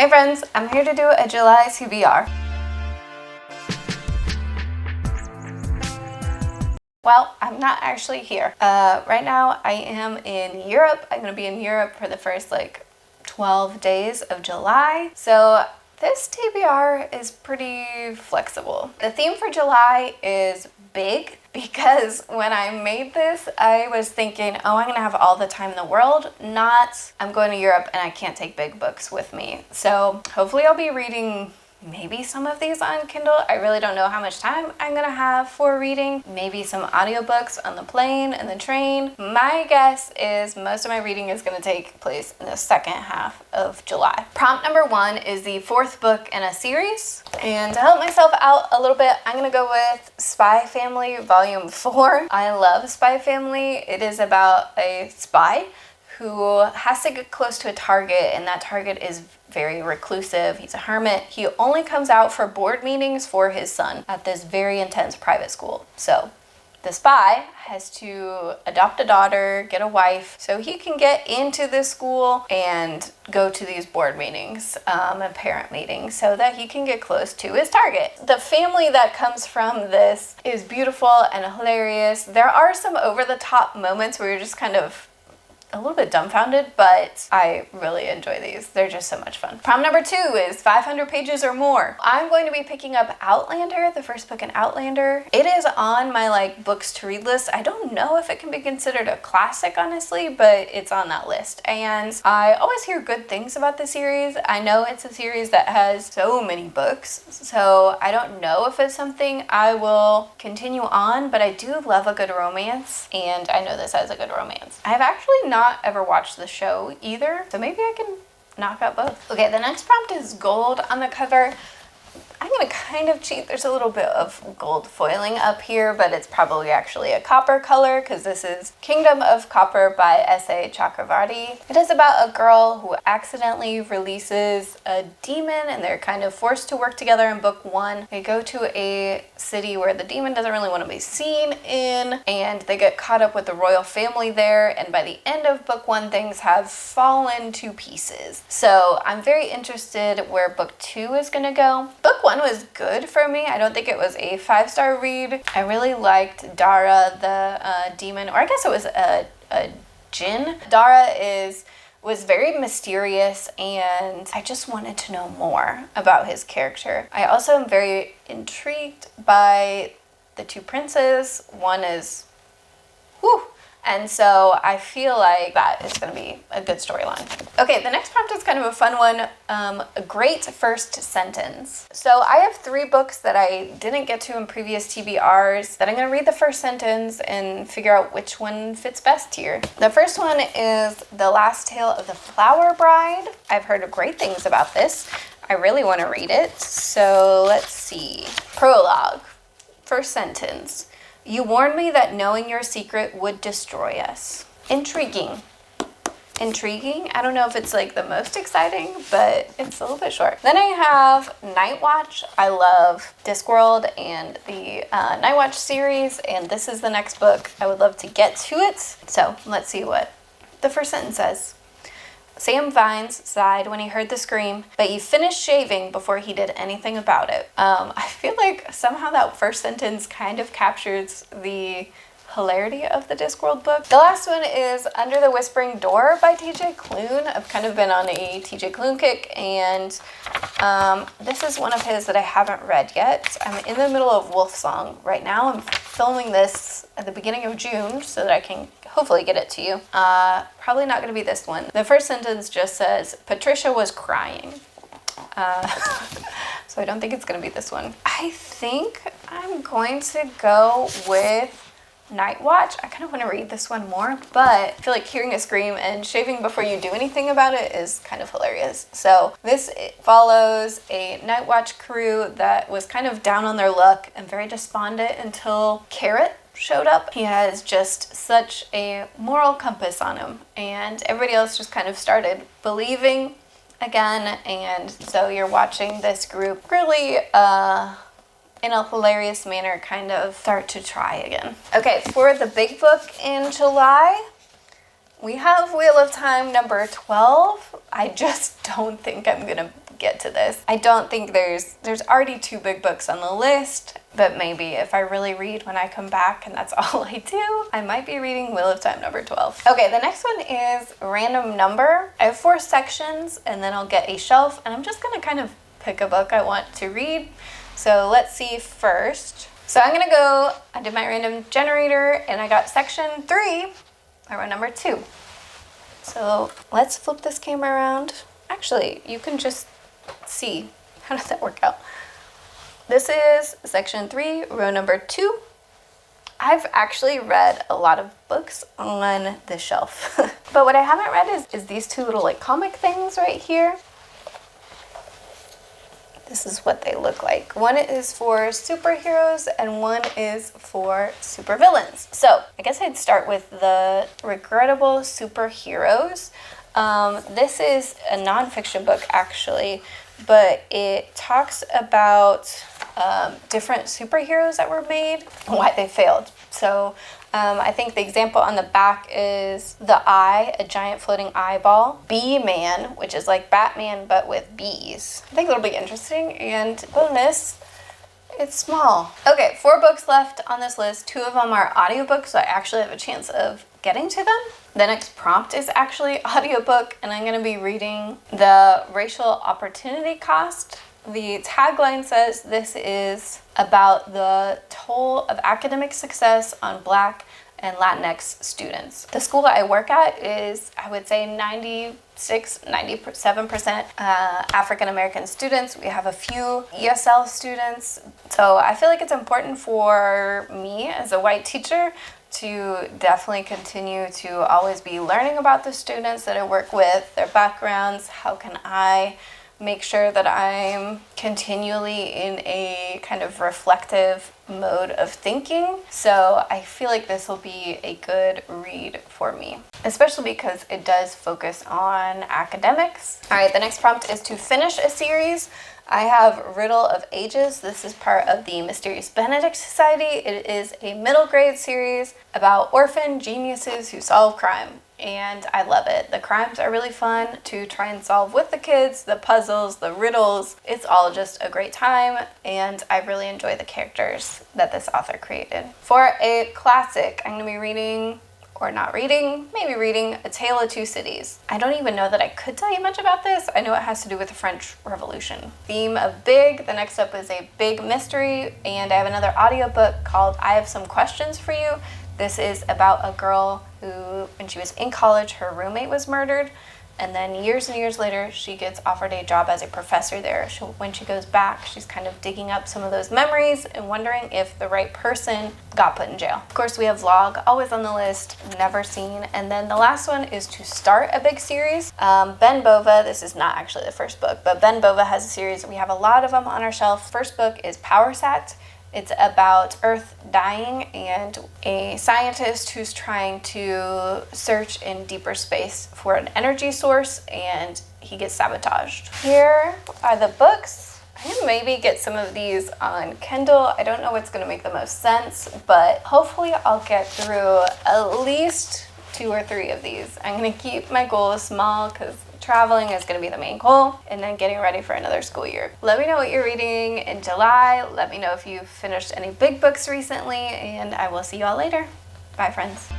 Hey friends, I'm here to do a July TBR. Well, I'm not actually here. Right now I am in Europe. I'm gonna be in Europe for the first 12 days of July. So this TBR is pretty flexible. The theme for July is big because when I made this, I was thinking, oh, I'm gonna have all the time in the world, not I'm going to Europe and I can't take big books with me. So hopefully I'll be reading maybe some of these on Kindle. I really don't know how much time I'm gonna have for reading. Maybe some audiobooks on the plane and the train. My guess is most of my reading is gonna take place in the second half of July. Prompt number 1 is the 4th book in a series. And to help myself out a little bit, I'm gonna go with Spy Family Volume 4. I love Spy Family. It is about a spy who has to get close to a target, and that target is very reclusive. He's a hermit. He only comes out for board meetings for his son at this very intense private school. So the spy has to adopt a daughter, get a wife, so he can get into this school and go to these board meetings and parent meetings so that he can get close to his target. The family that comes from this is beautiful and hilarious. There are some over-the-top moments where you're just kind of a little bit dumbfounded, but I really enjoy these. They're just so much fun. Prompt number 2 is 500 pages or more. I'm going to be picking up Outlander, the first book in Outlander. It is on my books to read list. I don't know if it can be considered a classic, honestly, but it's on that list. And I always hear good things about the series. I know it's a series that has so many books, so I don't know if it's something I will continue on, but I do love a good romance, and I know this has a good romance. I've actually not ever watched the show either, so maybe I can knock out both. Okay, the next prompt is gold on the cover. I'm gonna kind of cheat. There's a little bit of gold foiling up here, but it's probably actually a copper color because this is Kingdom of Copper by S.A. Chakravarti. It is about a girl who accidentally releases a demon and they're kind of forced to work together in book 1. They go to a city where the demon doesn't really want to be seen in, and they get caught up with the royal family there, and by the end of book 1 things have fallen to pieces. So I'm very interested where book 2 is gonna go. Book 1 was good for me. I don't think it was a 5-star read. I really liked Dara the demon, or I guess it was a djinn. Dara was very mysterious, and I just wanted to know more about his character. I also am very intrigued by the 2 princes. One is, whew, and so I feel like that is going to be a good storyline. Okay, the next prompt is kind of a fun one. A great first sentence. So I have 3 books that I didn't get to in previous TBRs that I'm going to read the first sentence and figure out which one fits best here. The first one is The Last Tale of the Flower Bride. I've heard great things about this. I really want to read it. So let's see. Prologue. First sentence. You warned me that knowing your secret would destroy us. Intriguing. Intriguing. I don't know if it's the most exciting, but it's a little bit short. Then I have Night Watch. I love Discworld and the Night Watch series, and this is the next book. I would love to get to it. So let's see what the first sentence says. Sam Vines sighed when he heard the scream, but he finished shaving before he did anything about it. I feel like somehow that first sentence kind of captures the hilarity of the Discworld book. The last one is Under the Whispering Door by TJ Klune. I've kind of been on a TJ Klune kick, and this is one of his that I haven't read yet. I'm in the middle of Wolfsong right now. I'm filming this at the beginning of June so that I can hopefully get it to you. Probably not going to be this one. The first sentence just says, Patricia was crying. So I don't think it's going to be this one. I think I'm going to go with Night Watch. I kind of want to read this one more, but I feel like hearing a scream and shaving before you do anything about it is kind of hilarious. So this follows a Night Watch crew that was kind of down on their luck and very despondent until Carrot showed up. He has just such a moral compass on him, and everybody else just kind of started believing again, and so you're watching this group really in a hilarious manner kind of start to try again. Okay, for the big book in July, we have Wheel of Time number 12. I just don't think I'm gonna get to this. I don't think there's already 2 big books on the list, but maybe if I really read when I come back and that's all I do, I might be reading Wheel of Time number 12. Okay, the next one is Random Number. I have 4 sections and then I'll get a shelf and I'm just gonna kind of pick a book I want to read. So let's see first. So I'm gonna go, I did my random generator and I got section 3. I wrote number 2. So let's flip this camera around. Actually, you can just see. How does that work out? This is section 3, row number 2. I've actually read a lot of books on this shelf. But what I haven't read is these 2 little like comic things right here. This is what they look like. One is for superheroes and one is for supervillains. So I guess I'd start with the Regrettable Superheroes. This is a nonfiction book actually, but it talks about different superheroes that were made and why they failed. So I think the example on the back is the eye, a giant floating eyeball. Bee-Man, which is like Batman but with bees. I think it'll be interesting, and bonus, it's small. Okay, 4 books left on this list. 2 of them are audiobooks, so I actually have a chance of getting to them. The next prompt is actually audiobook, and I'm gonna be reading The Racial Opportunity Cost. The tagline says this is about the toll of academic success on Black and Latinx students. The school I work at is, I would say, 97% African American students. We have a few ESL students. So I feel like it's important for me as a white teacher to definitely continue to always be learning about the students that I work with, their backgrounds. How can I make sure that I'm continually in a kind of reflective mode of thinking? So I feel like this will be a good read for me, especially because it does focus on academics. All right, the next prompt is to finish a series. I have Riddle of Ages. This is part of the Mysterious Benedict Society. It is a middle grade series about orphan geniuses who solve crime. And I love it. The crimes are really fun to try and solve with the kids, the puzzles, the riddles. It's all just a great time, and I really enjoy the characters that this author created. For a classic, I'm going to be reading, or not reading, maybe reading A Tale of Two Cities. I don't even know that I could tell you much about this. I know it has to do with the French Revolution. Theme of big. The next up is a big mystery, and I have another audiobook called I Have Some Questions for You. This is about a girl who, when she was in college, her roommate was murdered, and then years and years later, she gets offered a job as a professor there. When she goes back, she's kind of digging up some of those memories and wondering if the right person got put in jail. Of course, we have Vlog, always on the list, never seen. And then the last one is to start a big series. Ben Bova, this is not actually the first book, but Ben Bova has a series. We have a lot of them on our shelf. First book is Power Sat. It's about Earth dying and a scientist who's trying to search in deeper space for an energy source, and he gets sabotaged. Here are the books. I can maybe get some of these on Kindle. I don't know what's going to make the most sense, but hopefully I'll get through at least 2 or 3 of these. I'm going to keep my goals small because traveling is going to be the main goal, and then getting ready for another school year. Let me know what you're reading in July. Let me know if you've finished any big books recently, and I will see you all later. Bye, friends.